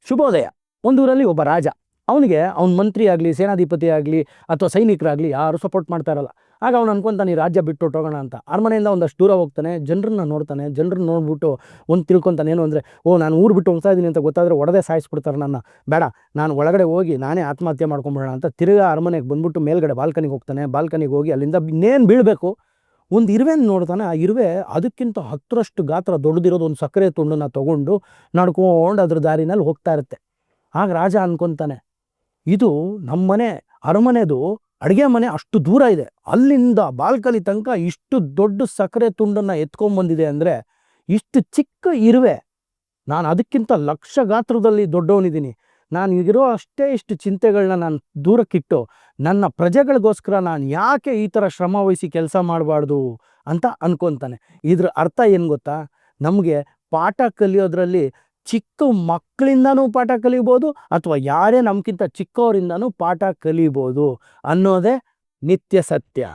ಶುಭೋದಯ. ಒಂದೂರಲ್ಲಿ ಒಬ್ಬ ರಾಜ, ಅವನಿಗೆ ಅವ್ನ ಮಂತ್ರಿ ಆಗಲಿ, ಸೇನಾಧಿಪತಿ ಆಗಲಿ ಅಥವಾ ಸೈನಿಕರಾಗಲಿ ಯಾರು ಸಪೋರ್ಟ್ ಮಾಡ್ತಾ ಇರಲ್ಲ. ಆಗ ಅವ್ನು ಅನ್ಕೊತಾನೆ ಈ ರಾಜ್ಯ ಬಿಟ್ಟು ಹೊಟ್ಟೋಗೋಣ ಅಂತ. ಅರಮನೆಯಿಂದ ಒಂದಷ್ಟು ದೂರ ಹೋಗ್ತಾನೆ, ಜನರನ್ನ ನೋಡ್ತಾನೆ. ಜನರನ್ನ ನೋಡ್ಬಿಟ್ಟು ಒಂದು ತಿಳ್ಕೊತಾನೆ, ಏನು ಅಂದರೆ, ನಾನು ಊರು ಬಿಟ್ಟು ಹೋಗ್ತಾ ಇದ್ದೀನಿ ಅಂತ ಗೊತ್ತಾದರೆ ಒಡೆದೇ ಸಾಯಿಸ್ಬಿಡ್ತಾರೆ ನನ್ನ, ಬೇಡ ನಾನು ಒಳಗಡೆ ಹೋಗಿ ನಾನೇ ಆತ್ಮಹತ್ಯೆ ಮಾಡ್ಕೊಂಬಿಡೋಣ ಅಂತ ತಿರ್ಗಾ ಅರಮನೆಗೆ ಬಂದ್ಬಿಟ್ಟು ಮೇಲ್ಗಡೆ ಬಾಲ್ಕನಿಗೆ ಹೋಗ್ತಾನೆ. ಬಾಲ್ಕನಿಗೆ ಹೋಗಿ ಅಲ್ಲಿಂದ ಇನ್ನೇನು ಬೀಳಬೇಕು, ಒಂದು ಇರುವೆನ ನೋಡ್ತಾನೆ. ಆ ಇರುವೆ ಅದಕ್ಕಿಂತ 10ರಷ್ಟು ಗಾತ್ರ ದೊಡ್ಡದಿರೋದು ಒಂದು ಸಕ್ಕರೆ ತುಂಡನ್ನು ತೊಗೊಂಡು ನಡ್ಕೊಂಡು ಅದ್ರ ದಾರಿನಲ್ಲಿ ಹೋಗ್ತಾ ಇರುತ್ತೆ. ಆಗ ರಾಜ ಅನ್ಕೊತಾನೆ, ಇದು ನಮ್ಮನೆ ಅರಮನೆದು ಅಡುಗೆ ಮನೆ ಅಷ್ಟು ದೂರ ಇದೆ, ಅಲ್ಲಿಂದ ಬಾಲ್ಕನಿ ತನಕ ಇಷ್ಟು ದೊಡ್ಡ ಸಕ್ಕರೆ ತುಂಡನ್ನು ಎತ್ಕೊಂಡ್ಬಂದಿದೆ ಅಂದರೆ ಇಷ್ಟು ಚಿಕ್ಕ ಇರುವೆ, ನಾನು ಅದಕ್ಕಿಂತ ಲಕ್ಷ ಗಾತ್ರದಲ್ಲಿ ದೊಡ್ಡವನಿದ್ದೀನಿ. ನಾನು ಇರೋ ಅಷ್ಟೇ ಇಷ್ಟು ಚಿಂತೆಗಳನ್ನ ನಾನು ದೂರಕ್ಕಿಟ್ಟು ನನ್ನ ಪ್ರಜೆಗಳಿಗೋಸ್ಕರ ನಾನು ಯಾಕೆ ಈ ಥರ ಶ್ರಮ ವಹಿಸಿ ಕೆಲಸ ಮಾಡಬಾರ್ದು ಅಂತ ಅನ್ಕೊತಾನೆ. ಇದ್ರ ಅರ್ಥ ಏನು ಗೊತ್ತಾ, ನಮಗೆ ಪಾಠ ಕಲಿಯೋದ್ರಲ್ಲಿ ಚಿಕ್ಕ ಮಕ್ಕಳಿಂದನೂ ಪಾಠ ಕಲಿಬೋದು ಅಥವಾ ಯಾರೇ ನಮ್ಗಿಂತ ಚಿಕ್ಕವರಿಂದನೂ ಪಾಠ ಕಲಿಬೋದು ಅನ್ನೋದೇ ನಿತ್ಯ ಸತ್ಯ.